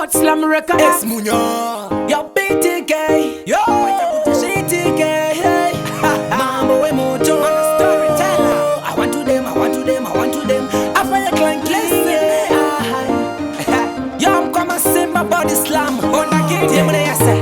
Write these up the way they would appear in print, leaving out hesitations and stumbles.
But Slam Records Ex Munyo Yo BTK Yo GTK Mambo we moto Storyteller I want to them I want to them I want to them I fire clank Yo I'm kama simba body slam Ona kiti Yemune yase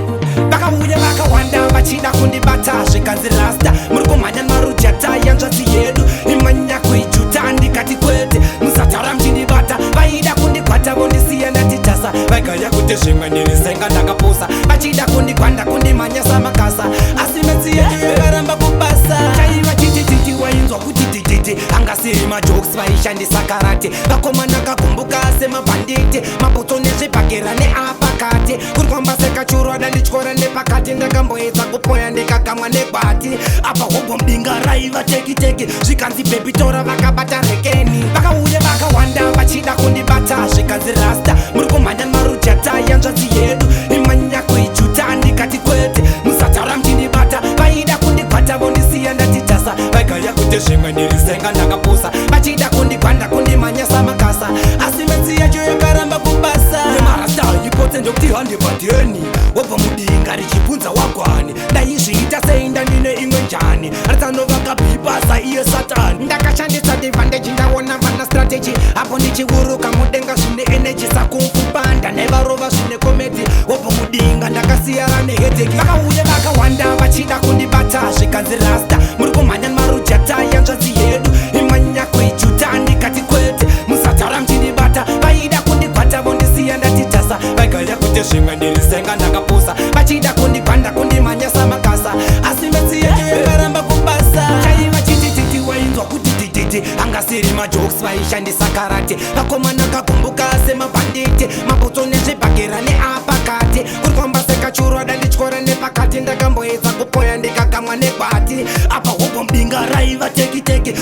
Baka muye baka wanda Bachida kundi bata Shikanzi lasta Muruko manyan marujata Yanjati yedu Imanya kuijutandi kati kwete Musatara mchini bata Baida kundi kwata Bondi siya ndati tasa Baikaya kuteshimwe nilisenga ndakaposa Bachida kundi kwanda kundi manyasa makasa Asimeti yedu Garamba kubasa Chaiwa chichi wainzwa kutitititi Angasiri majokes vaishandisa karate Bakomana kakumbuka asema banditi Mabuto nezvipakira neapakati Kurikwamba sekachurwa dandichkora nepakati Ndakamboedza kupoya ndikakamwa nekwati Apa hobo mbinga raiva teki Zvikanzi baby tora vakabata rekeni Vakauye vakawanda vachida kundibata Zvikanzi rasta murikumhanya marujata yanzvadzi yedu Imanya kuijuta ndikati kwete Musataura mchindibata vaida kundikwata vondisiya ndatitasa Vaigaya kuti zvimwe ndirisenga ndakaposa Vachida kundikwanda kundimanyasa makasa Asi metsi yacho yakaramba kubasa Nemarasta ipotse ndokuti handibadheni Wobva mudinga richibvunza wagwani Ndaizviita sei ndandine imwe njani Ratsanovakabhipasa iye satani Ndakashandisa divantage ndaona vana strategy Apo ndichiuruka mudenga zvine energy sakumfupanda Nevarova zvine komedi Wobva mudinga ndakasiyara nehedheki Vakauye vakawanda vachida kundibata Zvikanzi rasta muri kumhanya marujata yanzvadzi yedu Imanya kuijuta ndikati kwete Musataura mchindibata vaida kundikwata vondisiya ndatitasa Vaigaya kuti zvimwe ndirisenga ndakaposa Vachida kundikwanda kundimanyasa makasa Asi metsi yedu yakaramba kubasa Chaiva chitititi wainzwa kuti tititi Angasiri majokes vaishandisa karate Vakomana kagumbuka semabhanditi Mabuto nezvibhakera neapakati Kurikwamba sekachurwa dandichkora nepakati Ndakamboedza kupoya ndikakamwa nekwati Apa hobo mbinga raiva teki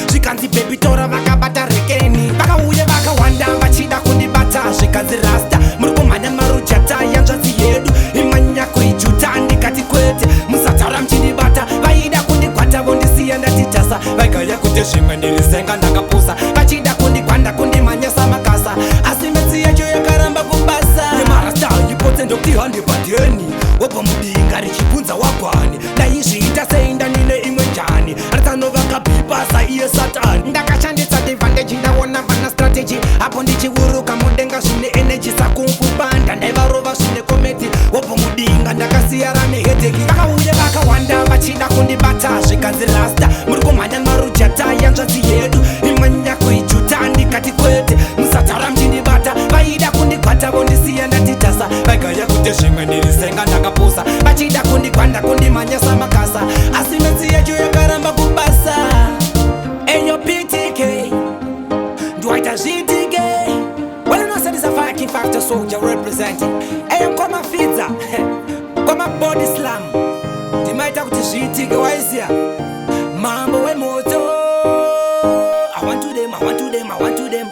Zvikanzi baby tora vakabata rekeni Vakauye vakawanda vachida kundibata Zvikanzi rasta muri kumhanya marujata yanzvadzi yedu Imanya kuijuta ndikati kwete Musataura mchindibata vaida kundikwata vondisiya ndatitasa Vaigaya kuti zvimwe ndirisenga ndakaposa Vachida kundikwanda kundimanyasa makasa Asi metsi yacho yakaramba kubasa Nemarasta ipotse ndokuti handibadheni Wobva mudinga richibvunza wagwani Ndaizviita sei ndanine imwe njani Ratsanovakabhipasa iye satani Ndakashandisa divantage ndaona vana strategy Apo ndichiuruka mudenga zvine energy sakumfupanda Ndaivarova zvine komedi Wobva mudinga ndakasiyara nehedheki Vakauye vakawanda vachida kundibata Zvikanzi rasta muri kumhanya marujata yanzvadzi yedu Imanya kuijuta ndikati kwete Musataura mchindibata vaida kundikwata vondisiya ndatitasa Vaigaya kuti zvimwe ndirisenga ndakaposa Vachida kundikwanda kundimanyasa makasa Asi metsi yacho yakaramba kubasa Eyo BTK Dwight GTK Well you know say this a fire king factor soldier representing Eyo Nkoma Fidza Nkoma body slam Timaita kuti GTK waizia Mambo we moto I want to them, I want to them, I want to them